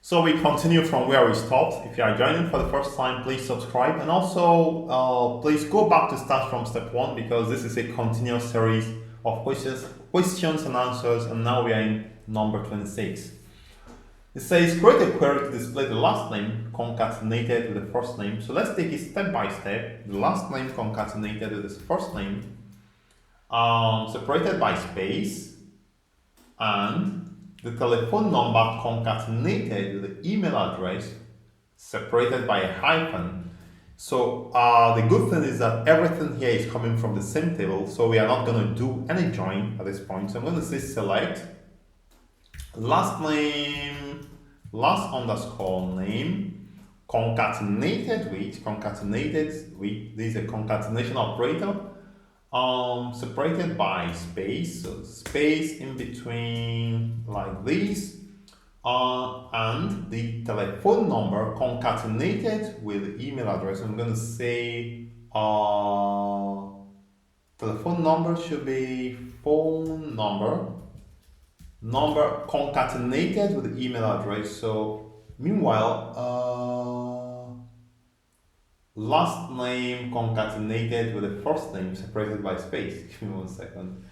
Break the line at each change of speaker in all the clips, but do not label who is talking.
So we continue from where we stopped. If you are joining for the first time, please subscribe and also please go back to start from step one because this is a continuous series of questions and answers, and now we are in number 26. It says create a query to display the last name concatenated with the first name. So let's take it step by step. The last name concatenated with the first name, separated by space, and the telephone number concatenated with the email address separated by a hyphen. So the good thing is that everything here is coming from the same table, so we are not going to do any join at this point. So I'm going to say select last name, last underscore name, concatenated with, this is a concatenation operator, separated by space, so space in between like this, and the telephone number concatenated with the email address. I'm going to say telephone number should be phone number concatenated with the email address. So meanwhile, last name concatenated with the first name separated by space. Give me 1 second.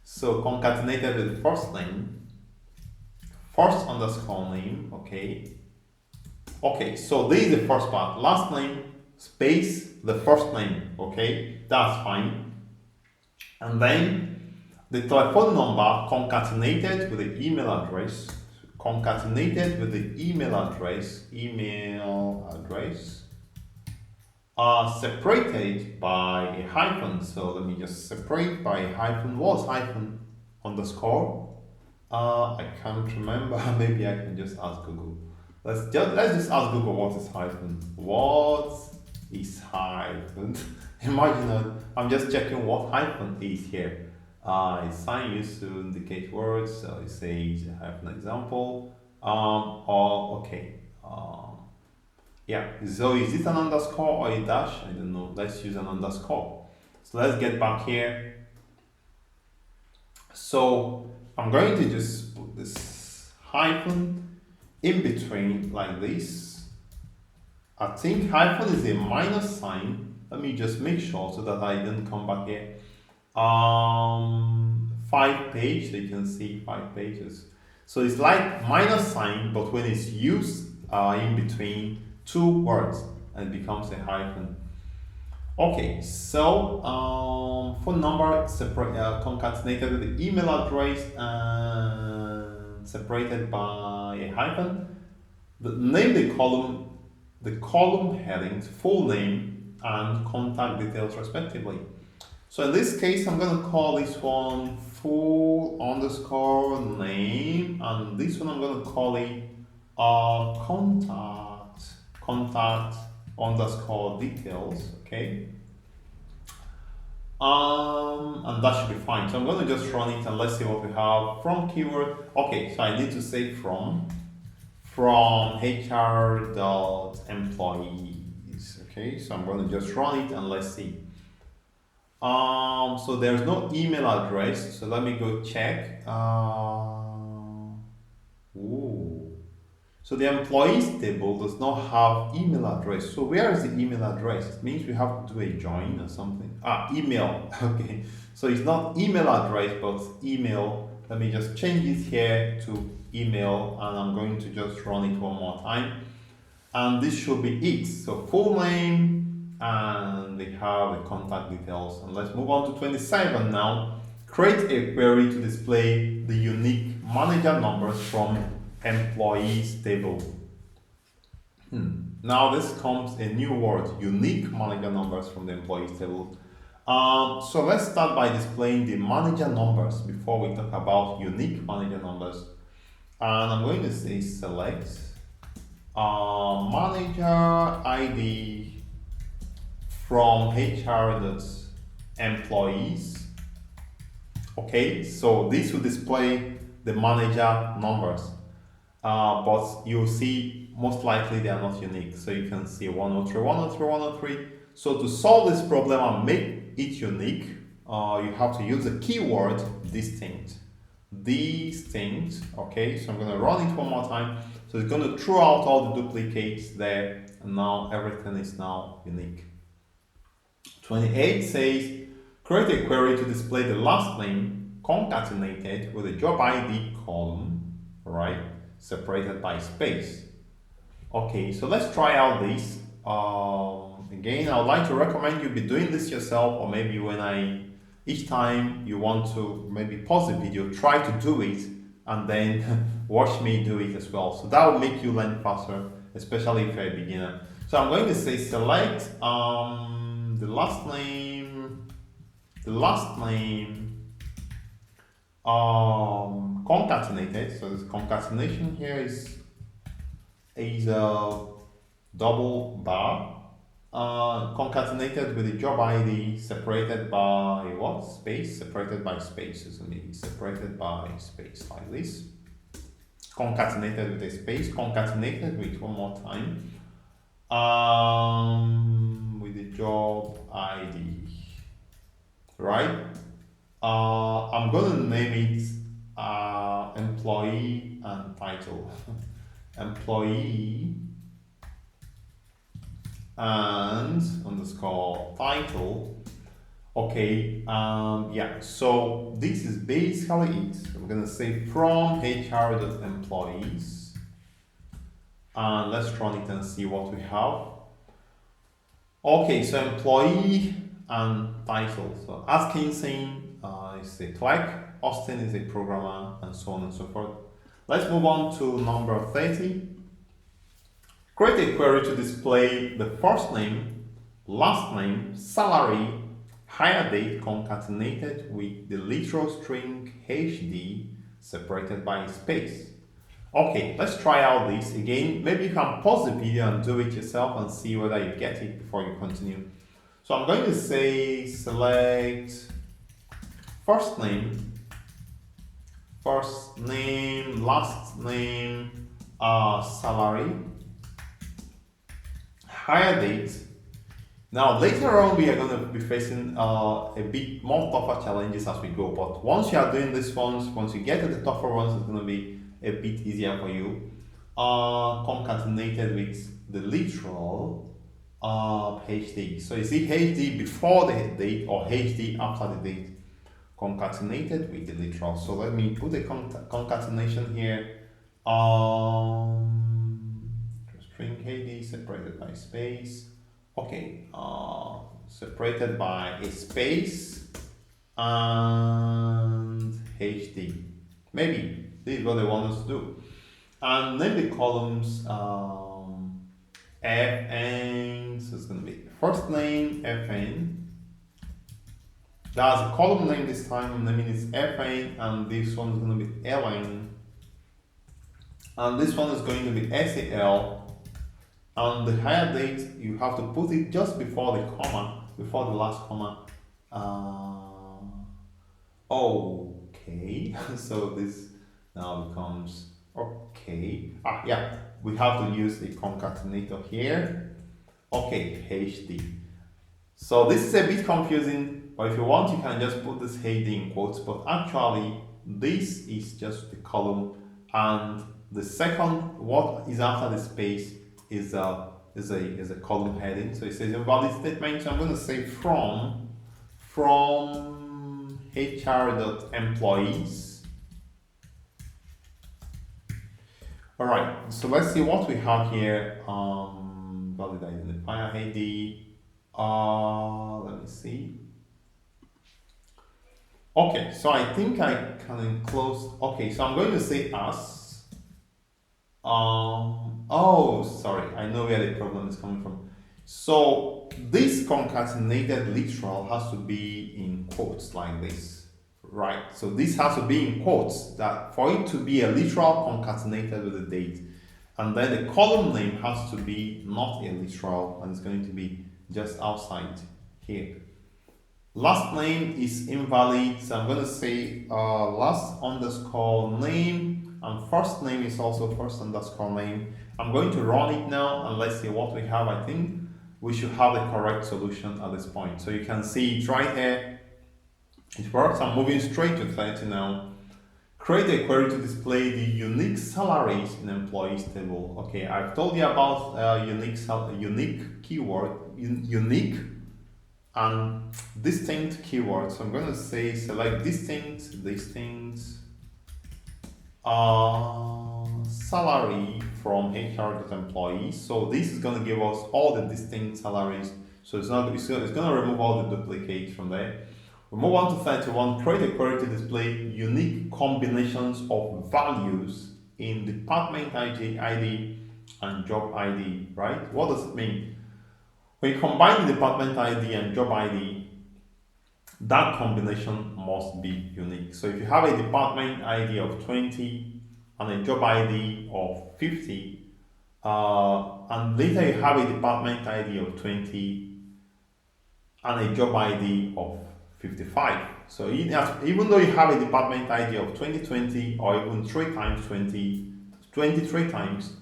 So concatenated with the first name, first underscore name, okay. Okay, so this is the first part. Last name, space, the first name, okay. That's fine. And then the telephone number concatenated with the email address, are separated by a hyphen. So let me just separate by a hyphen. What's hyphen? Underscore? I can't remember. Maybe I can just ask Google. Let's just ask Google what is hyphen. What is hyphen? Imagine I'm just checking what hyphen is here. It's sign used to indicate words, so it says hyphen example. Yeah, so is it an underscore or a dash? I don't know. Let's use an underscore. So let's get back here. So I'm going to just put this hyphen in between like this. I think hyphen is a minus sign. Let me just make sure so that I didn't come back here. 5 page, so you can see 5 pages. So it's like minus sign, but when it's used in between two words, and it becomes a hyphen. Okay, so phone number concatenated with the email address and separated by a hyphen. Name the column headings, full name and contact details respectively. So in this case, I'm going to call this one full underscore name, and this one I'm going to call it contact underscore details, okay? And that should be fine. So I'm going to just run it and let's see what we have from keyword. Okay, so I need to say from hr.employees. Okay, so I'm going to just run it and let's see. So there's no email address, so let me go check. So the employees table does not have email address. So where is the email address? It means we have to do a join or something. Email. Okay. So it's not email address, but email. Let me just change it here to email, and I'm going to just run it one more time. And this should be it. So full name, and they have the contact details. And let's move on to 27 now. Create a query to display the unique manager numbers from employees table. Now this comes a new word, unique manager numbers from the employees table. So let's start by displaying the manager numbers before we talk about unique manager numbers. And I'm going to say select manager ID from hr.employees. Okay, so this will display the manager numbers. But you'll see most likely they are not unique. So you can see 103, 103, 103. So to solve this problem and make it unique, you have to use the keyword distinct. Okay, so I'm going to run it one more time. So it's going to throw out all the duplicates there, and now everything is now unique. 28 says, create a query to display the last name concatenated with a job ID column, right, separated by space. Okay, so let's try out this. Again, I would like to recommend you be doing this yourself, or maybe each time you want to maybe pause the video, try to do it and then watch me do it as well. So that will make you learn faster, especially if you're a beginner. So I'm going to say select the last name concatenated. So this concatenation here is a double bar concatenated with the job ID separated by what? Space, separated by space. So maybe separated by space like this. Concatenated with a space, concatenated with one more time. With the job ID. Right? I'm gonna name it employee and title. Employee and underscore title. Okay, yeah, so this is basically it. I'm gonna say from HR.employees, and let's run it and see what we have. Okay, so employee and title. So Atkinson is a clerk, Austin is a programmer, and so on and so forth. Let's move on to number 30. Create a query to display the first name, last name, salary, hire date concatenated with the literal string HD separated by a space. Okay, let's try out this again. Maybe you can pause the video and do it yourself and see whether you get it before you continue. So I'm going to say select first name, last name, salary, hire date. Now later on we are going to be facing a bit more tougher challenges as we go, but once you are doing these ones, once you get to the tougher ones, it's going to be a bit easier for you. Concatenated with the literal HD. So you see HD before the date or HD after the date, concatenated with the literal. So let me put a concatenation here. String HD separated by space. Okay, separated by a space and HD. Maybe this is what they want us to do. And name the columns FN. So it's going to be first name FN. That's a column name this time. I'm naming it FN, and this one is going to be LN. And this one is going to be SAL. And the hire date, you have to put it just before the comma, before the last comma. Okay, so this now becomes okay. Yeah, we have to use a concatenator here. Okay, HD. So this is a bit confusing, but if you want, you can just put this HD in quotes, but actually this is just the column, and the second, what is after the space, is a column heading. So it says invalid statement. So I'm going to say from HR.employees. All right. So let's see what we have here. Valid identifier ID. Let me see. Okay. So I think I can enclose. Okay. So I'm going to say as. Oh, sorry, I know where the problem is coming from. So this concatenated literal has to be in quotes like this, right? So this has to be in quotes, that for it to be a literal concatenated with the date. And then the column name has to be not a literal, and it's going to be just outside here. Last name is invalid, so I'm going to say last underscore name. And first name is also first underscore name. I'm going to run it now and let's see what we have. I think we should have the correct solution at this point. So you can see it right here. It works. I'm moving straight to 30 now. create a query to display the unique salaries in employees table. Okay, I've told you about unique keyword, unique and distinct keywords. So I'm going to say select distinct salary from HR.employees. So this is going to give us all the distinct salaries. So it's going to remove all the duplicates from there. We move on to 31. Create a query to display unique combinations of values in department ID, and job ID. Right? What does it mean? When you combine the department ID and job ID, that combination must be unique. So if you have a department ID of 20 and a job ID of 50, and later you have a department ID of 20 and a job ID of 55. So even though you have a department ID of 2020 or even 3 times 20, 23 times,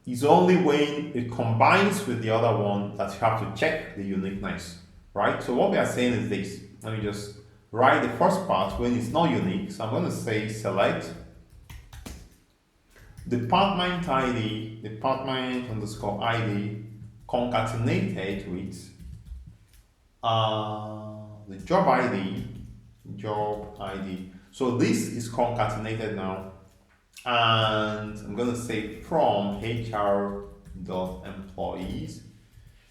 it's only when it combines with the other one that you have to check the uniqueness, right? So what we are saying is this. Let me just write the first part when it's not unique. So I'm going to say select department ID, department underscore ID concatenated with the job ID. So this is concatenated now, and I'm going to say from HR.employees.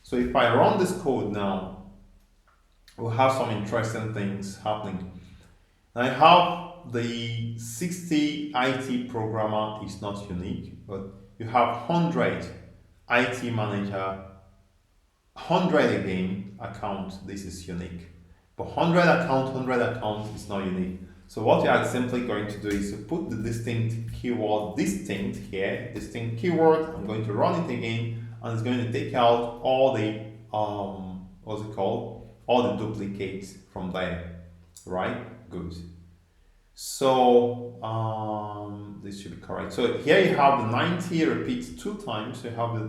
So if I run this code now, we'll have some interesting things happening. I have the 60 IT programmer is not unique, but you have 100 IT manager, 100 again account, this is unique. But 100 account is not unique. So what you are simply going to do is to put the distinct keyword distinct here, distinct keyword. I'm going to run it again, and it's going to take out all the what's it called? All the duplicates from there. Right? Good. So this should be correct. So here you have the 90 repeats 2 times. So you have the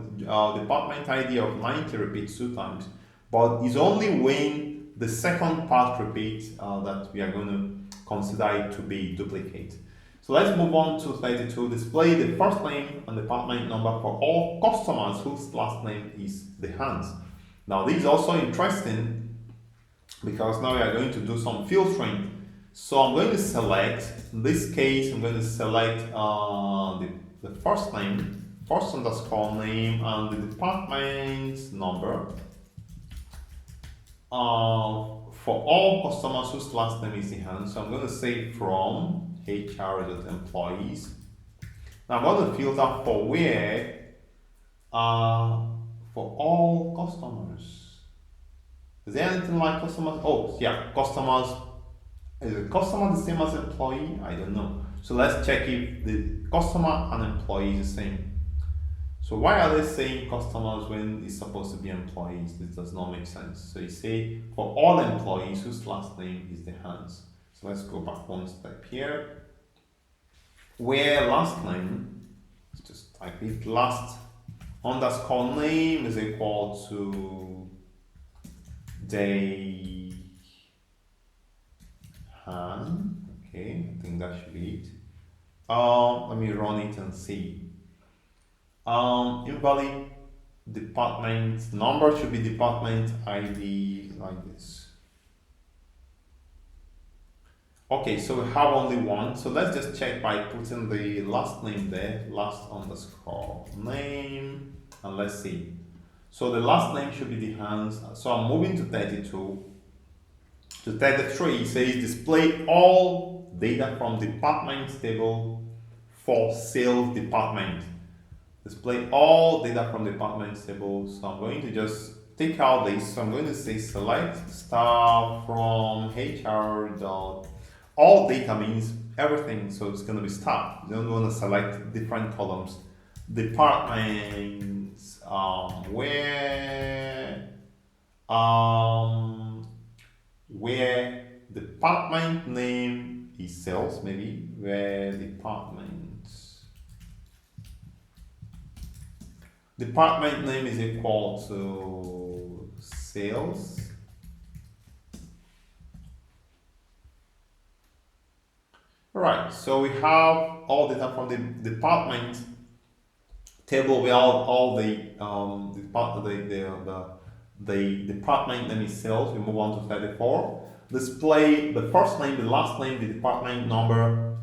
department ID of 90 repeats 2 times, but it's only when the second part repeats that we are going to consider it to be duplicate. So let's move on to 32. Display the first name and department number for all customers whose last name is the Hans. Now this is also interesting because now we are going to do some filtering. So I'm going to select, in this case, I'm going to select the first name, first underscore name, and the department number for all customers whose last name is the Hans. So I'm going to say from HR.employees. Now I'm going to filter for where for all customers. Is there anything like customers? Oh, yeah, customers. Is a customer the same as employee? I don't know. So let's check if the customer and employee is the same. So why are they saying customers when it's supposed to be employees? This does not make sense. So you say for all employees whose last name is the Hans. So let's go back one step here. Where last name, let's just type it, last underscore name is equal to day Han. Okay, I think that should be it. Let me run it and see. Invalid department number should be department ID like this. Okay, so we have only one. So let's just check by putting the last name there, last underscore name, and let's see. So the last name should be the Hans. So I'm moving to 32. To 33, it says display all data from department table for sales department. Display all data from department table. So I'm going to just take out this. So I'm going to say select star from HR dot. All data means everything, so it's going to be star. You don't want to select different columns. Departments, where department name is sales, maybe where department name is equal to sales. Alright, so we have all data from the department table. We have all the department name is sales. We move on to 34. Display the first name, the last name, the department number,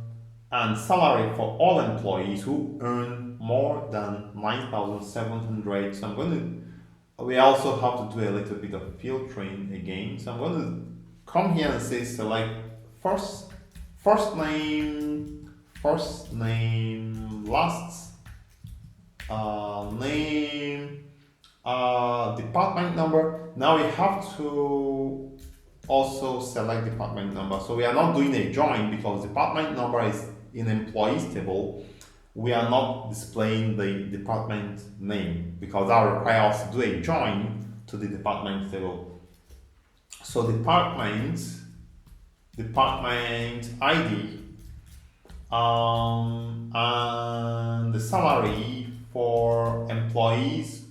and salary for all employees who earn more than 9,700. So I'm going to, we also have to do a little bit of filtering again. So I'm going to come here and say select first name, last name, department number. Now we have to also select department number. So we are not doing a join because department number is in employees table. We are not displaying the department name because that requires us to do a join to the department table. So department ID, and the salary for employees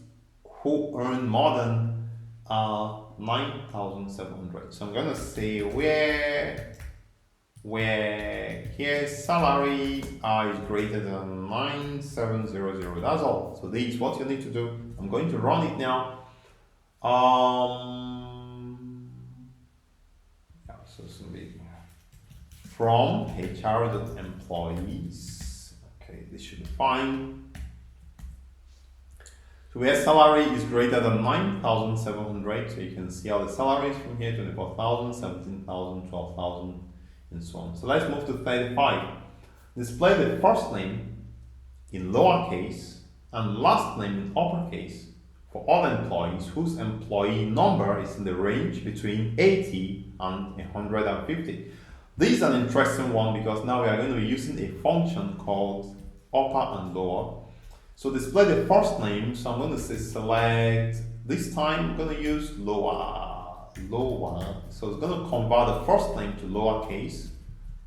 who earn more than 9,700. So I'm going to say where here salary is greater than 9,700. That's all. So this is what you need to do. I'm going to run it now. So it's going to be from HR.employees. Okay, this should be fine. So where salary is greater than 9,700, so you can see all the salaries from here: 24,000, 17,000, 12,000, and so on. So let's move to 35. Display the first name in lowercase and last name in uppercase for all employees whose employee number is in the range between 80 and 150. This is an interesting one because now we are going to be using a function called upper and lower. So display the first name. So I'm going to say select. This time I'm going to use lower. So it's going to convert the first name to lowercase,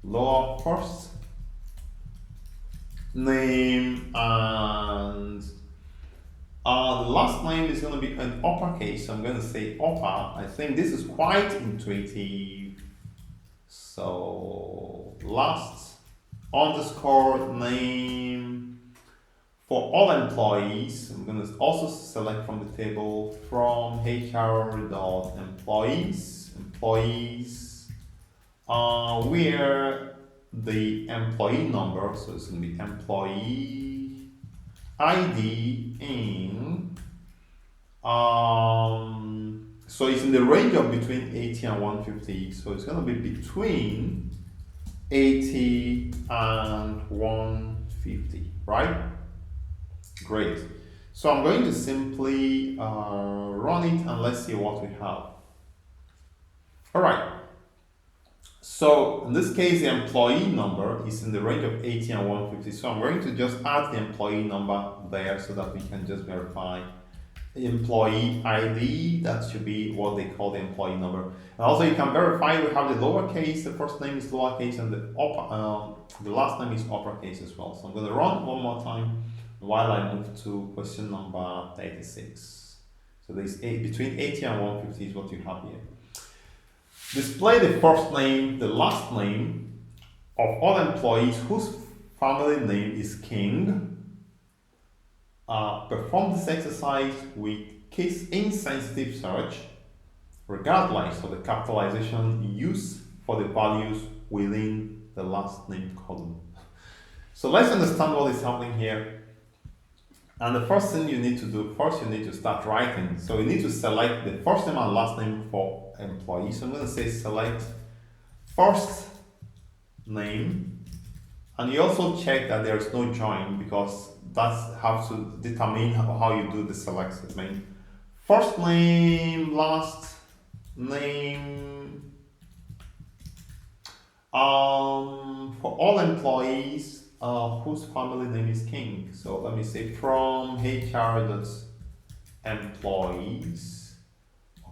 lower first name, and the last name is going to be an uppercase. So I'm going to say upper. I think this is quite intuitive. So last underscore name. For all employees, I'm going to also select from the table from HR.employees, where the employee number, so it's going to be employee ID in, so it's in the range of between 80 and 150, so it's going to be between 80 and 150, right? Great. So I'm going to simply run it and let's see what we have. All right. So in this case, the employee number is in the range of 80 and 150. So I'm going to just add the employee number there so that we can just verify the employee ID. That should be what they call the employee number. And also you can verify we have the lowercase, the first name is lowercase, and the last name is uppercase as well. So I'm going to run one more time while I move to question number 36. So there's between 80 and 150 is what you have here. Display the first name, the last name of all employees whose family name is King. Perform this exercise with case insensitive search, regardless of the capitalization used for the values within the last name column. So let's understand what is happening here. And the first thing you need to do, first you need to start writing. So you need to select the first name and last name for employees. So I'm going to say select first name, and you also check that there is no join because that's how to determine how you do the select statement. First name, last name, for all employees whose family name is King. So let me say from HR.employees.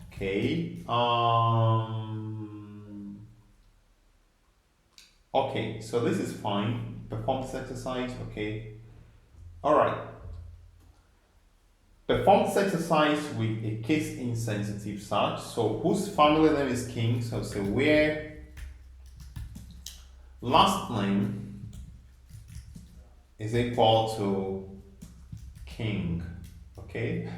Okay. Okay, so this is fine. Perform this exercise. Okay. All right. Perform this exercise with a case insensitive search. So whose family name is King? So say where last name is equal to king. Okay,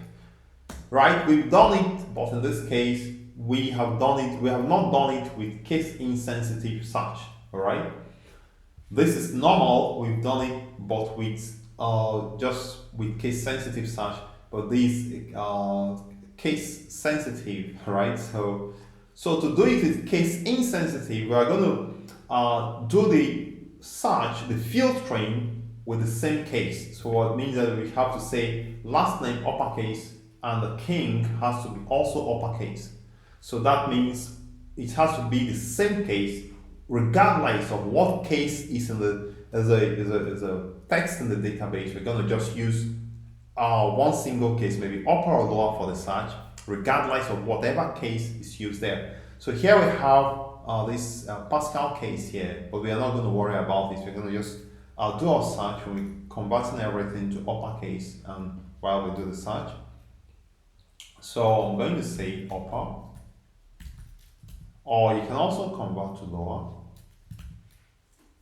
right? We've done it, but in this case, we have not done it with case insensitive search. All right. This is normal. We've done it, but with just with case sensitive search. But this case sensitive, right? So to do it with case insensitive, we are going to do the search, the filtering with the same case. So what means that we have to say last name uppercase and the king has to be also uppercase. So that means it has to be the same case regardless of what case is in the as a text in the database. We're going to just use one single case, maybe upper or lower for the search, regardless of whatever case is used there. So here we have this Pascal case here, but we are not going to worry about this. We're going to just do our search when we converting everything to uppercase and while we do the search. So I'm going to say upper, or you can also convert to lower,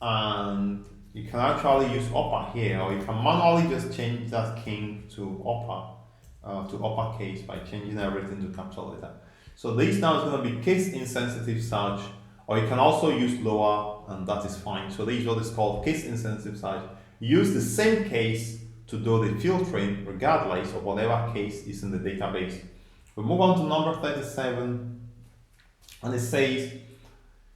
and you can actually use upper here, or you can manually just change that king to uppercase by changing everything to capital letter. So this now is going to be case insensitive search, or you can also use lower, and that is fine. So this is what is called case insensitive search. Use the same case to do the filtering regardless of whatever case is in the database. We move on to number 37, and it says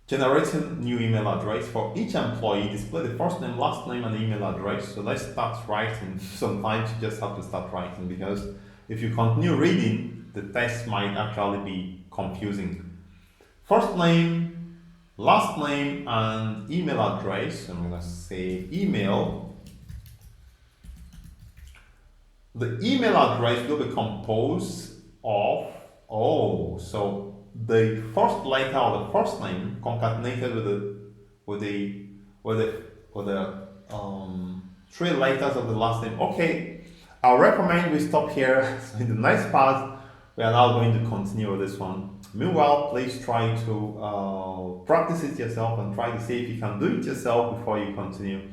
generating new email address for each employee. Display the first name, last name, and email address. So let's start writing. Sometimes you just have to start writing, because if you continue reading, the text might actually be confusing. First name, last name, and email address. I'm going to say email. The email address will be composed of, so the first letter of the first name concatenated with the three letters of the last name. Okay, I recommend we stop here. So in the next part, we are now going to continue with this one. Meanwhile, please try to practice it yourself and try to see if you can do it yourself before you continue.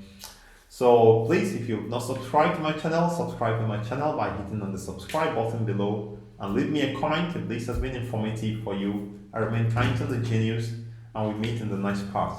So please, if you've not subscribed to my channel, subscribe to my channel by hitting on the subscribe button below and leave me a comment if this has been informative for you. I remain kind to the genius, and we meet in the next part.